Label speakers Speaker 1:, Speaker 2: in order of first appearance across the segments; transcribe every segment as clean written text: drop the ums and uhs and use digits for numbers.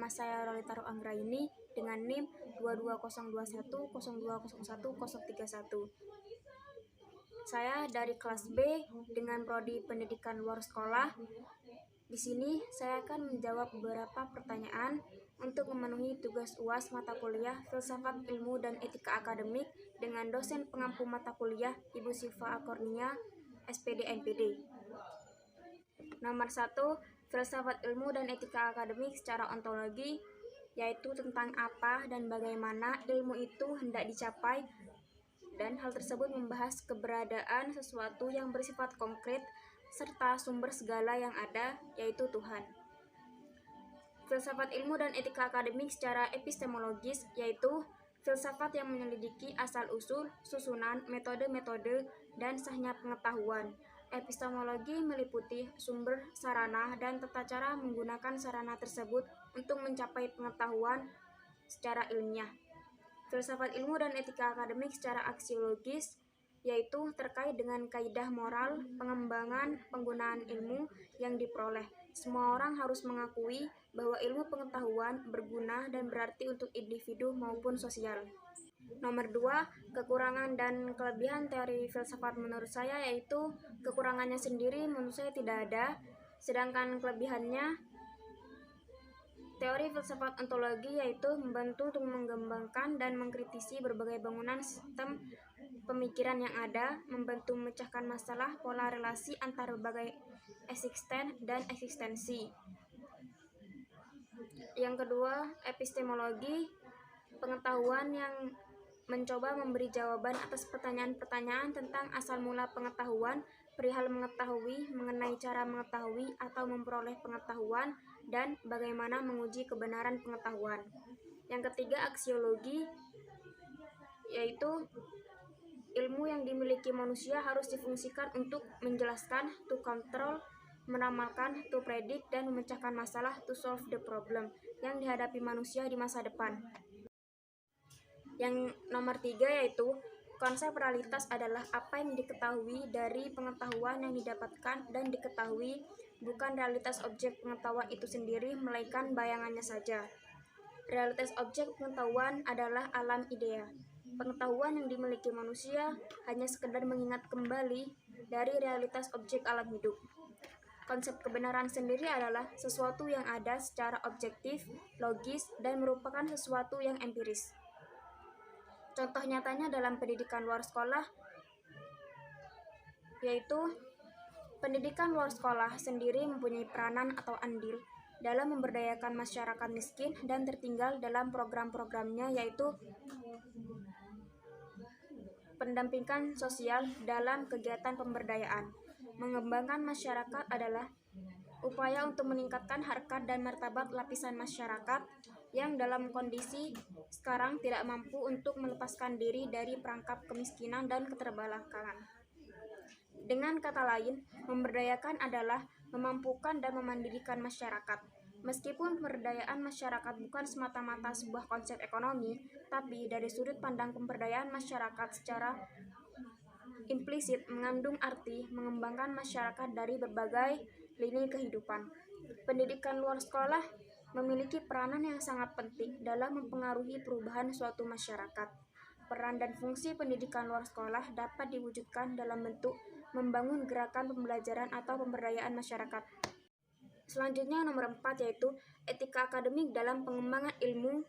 Speaker 1: Nama saya Rolita Anggraini dengan NIM 2202102010131. Saya dari kelas B dengan prodi Pendidikan Luar Sekolah. Di sini saya akan menjawab beberapa pertanyaan untuk memenuhi tugas UAS mata kuliah Filsafat Ilmu dan Etika Akademik dengan dosen pengampu mata kuliah Ibu Siva Akornia, SPD NPD. Nomor 1, Filsafat Ilmu dan Etika Akademik secara ontologi, yaitu tentang apa dan bagaimana ilmu itu hendak dicapai, dan hal tersebut membahas keberadaan sesuatu yang bersifat konkret serta sumber segala yang ada, yaitu Tuhan. Filsafat ilmu dan etika akademik secara epistemologis, yaitu filsafat yang menyelidiki asal-usul, susunan, metode-metode, dan sahnya pengetahuan. Epistemologi meliputi sumber, sarana, dan tata cara menggunakan sarana tersebut untuk mencapai pengetahuan secara ilmiah. Filsafat ilmu dan etika akademik secara aksiologis, yaitu terkait dengan kaidah moral, pengembangan, penggunaan ilmu yang diperoleh. Semua orang harus mengakui bahwa ilmu pengetahuan berguna dan berarti untuk individu maupun sosial. Nomor 2, kekurangan dan kelebihan teori filsafat menurut saya, yaitu kekurangannya sendiri menurut saya tidak ada, sedangkan kelebihannya teori filsafat ontologi yaitu membantu untuk mengembangkan dan mengkritisi berbagai bangunan sistem pemikiran yang ada, membantu memecahkan masalah pola relasi antar berbagai eksisten dan eksistensi. Yang kedua, epistemologi, pengetahuan yang mencoba memberi jawaban atas pertanyaan-pertanyaan tentang asal mula pengetahuan, perihal mengetahui, mengenai cara mengetahui atau memperoleh pengetahuan, dan bagaimana menguji kebenaran pengetahuan. Yang ketiga, aksiologi, yaitu ilmu yang dimiliki manusia harus difungsikan untuk menjelaskan, to control, meramalkan, to predict, dan memecahkan masalah, to solve the problem, yang dihadapi manusia di masa depan. Yang nomor 3 yaitu konsep realitas adalah apa yang diketahui dari pengetahuan yang didapatkan dan diketahui, bukan realitas objek pengetahuan itu sendiri, melainkan bayangannya saja. Realitas objek pengetahuan adalah alam idea. Pengetahuan yang dimiliki manusia hanya sekedar mengingat kembali dari realitas objek alam hidup. Konsep kebenaran sendiri adalah sesuatu yang ada secara objektif, logis, dan merupakan sesuatu yang empiris. Contoh nyatanya dalam pendidikan luar sekolah, yaitu pendidikan luar sekolah sendiri mempunyai peranan atau andil dalam memberdayakan masyarakat miskin dan tertinggal dalam program-programnya, yaitu pendampingan sosial dalam kegiatan pemberdayaan. Mengembangkan masyarakat adalah upaya untuk meningkatkan harkat dan martabat lapisan masyarakat yang dalam kondisi sekarang tidak mampu untuk melepaskan diri dari perangkap kemiskinan dan keterbelakangan. Dengan kata lain, memberdayakan adalah memampukan dan memandirikan masyarakat. Meskipun pemberdayaan masyarakat bukan semata-mata sebuah konsep ekonomi, tapi dari sudut pandang pemberdayaan masyarakat secara implisit mengandung arti mengembangkan masyarakat dari berbagai lini kehidupan. Pendidikan luar sekolah memiliki peranan yang sangat penting dalam mempengaruhi perubahan suatu masyarakat. Peran dan fungsi pendidikan luar sekolah dapat diwujudkan dalam bentuk membangun gerakan pembelajaran atau pemberdayaan masyarakat. Selanjutnya nomor 4 yaitu etika akademik dalam pengembangan ilmu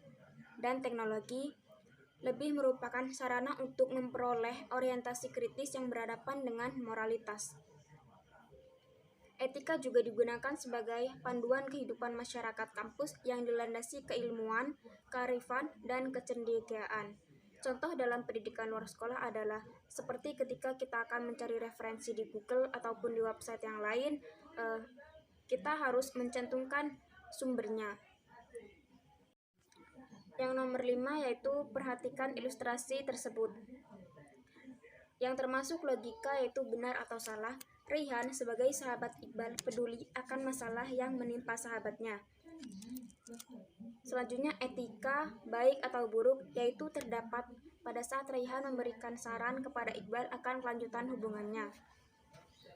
Speaker 1: dan teknologi, lebih merupakan sarana untuk memperoleh orientasi kritis yang berhadapan dengan moralitas. Etika juga digunakan sebagai panduan kehidupan masyarakat kampus yang dilandasi keilmuan, kearifan, dan kecendekiaan. Contoh dalam pendidikan luar sekolah adalah seperti ketika kita akan mencari referensi di Google ataupun di website yang lain, kita harus mencantumkan sumbernya. Yang nomor 5 yaitu perhatikan ilustrasi tersebut, yang termasuk logika yaitu benar atau salah. Rayhan sebagai sahabat Iqbal peduli akan masalah yang menimpa sahabatnya. Selanjutnya etika, baik atau buruk, yaitu terdapat pada saat Rayhan memberikan saran kepada Iqbal akan kelanjutan hubungannya.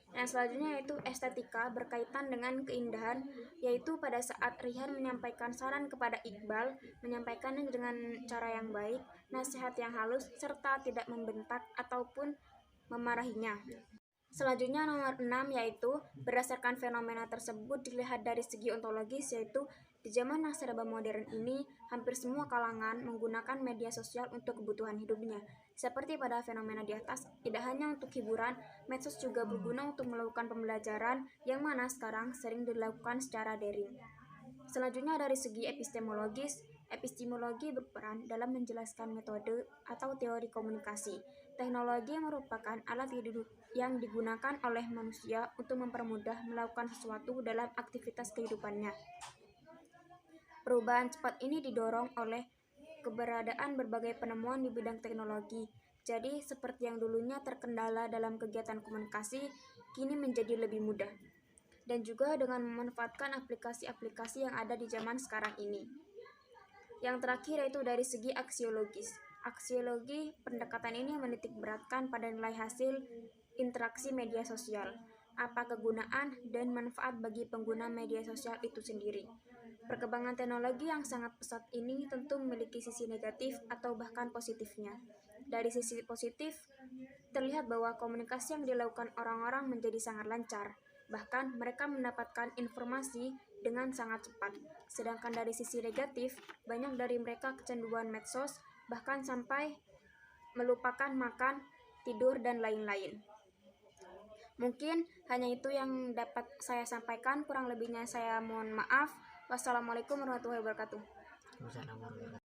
Speaker 1: Yang selanjutnya yaitu estetika berkaitan dengan keindahan, yaitu pada saat Rihan menyampaikan saran kepada Iqbal, menyampaikannya dengan cara yang baik, nasihat yang halus, serta tidak membentak ataupun memarahinya. Selanjutnya nomor 6 yaitu berdasarkan fenomena tersebut dilihat dari segi ontologis, yaitu di zaman yang serba modern ini hampir semua kalangan menggunakan media sosial untuk kebutuhan hidupnya. Seperti pada fenomena di atas, tidak hanya untuk hiburan, medsos juga berguna untuk melakukan pembelajaran yang mana sekarang sering dilakukan secara daring. Selanjutnya dari segi epistemologis, epistemologi berperan dalam menjelaskan metode atau teori komunikasi. Teknologi merupakan alat yang digunakan oleh manusia untuk mempermudah melakukan sesuatu dalam aktivitas kehidupannya. Perubahan cepat ini didorong oleh keberadaan berbagai penemuan di bidang teknologi. Jadi, seperti yang dulunya terkendala dalam kegiatan komunikasi, kini menjadi lebih mudah. Dan juga dengan memanfaatkan aplikasi-aplikasi yang ada di zaman sekarang ini. Yang terakhir yaitu dari segi aksiologis. Aksiologi pendekatan ini menitik beratkan pada nilai hasil interaksi media sosial, apa kegunaan dan manfaat bagi pengguna media sosial itu sendiri. Perkembangan teknologi yang sangat pesat ini tentu memiliki sisi negatif atau bahkan positifnya. Dari sisi positif, terlihat bahwa komunikasi yang dilakukan orang-orang menjadi sangat lancar. Bahkan mereka mendapatkan informasi dengan sangat cepat. Sedangkan dari sisi negatif, banyak dari mereka kecanduan medsos, bahkan sampai melupakan makan, tidur, dan lain-lain. Mungkin hanya itu yang dapat saya sampaikan, kurang lebihnya saya mohon maaf. Wassalamualaikum warahmatullahi wabarakatuh.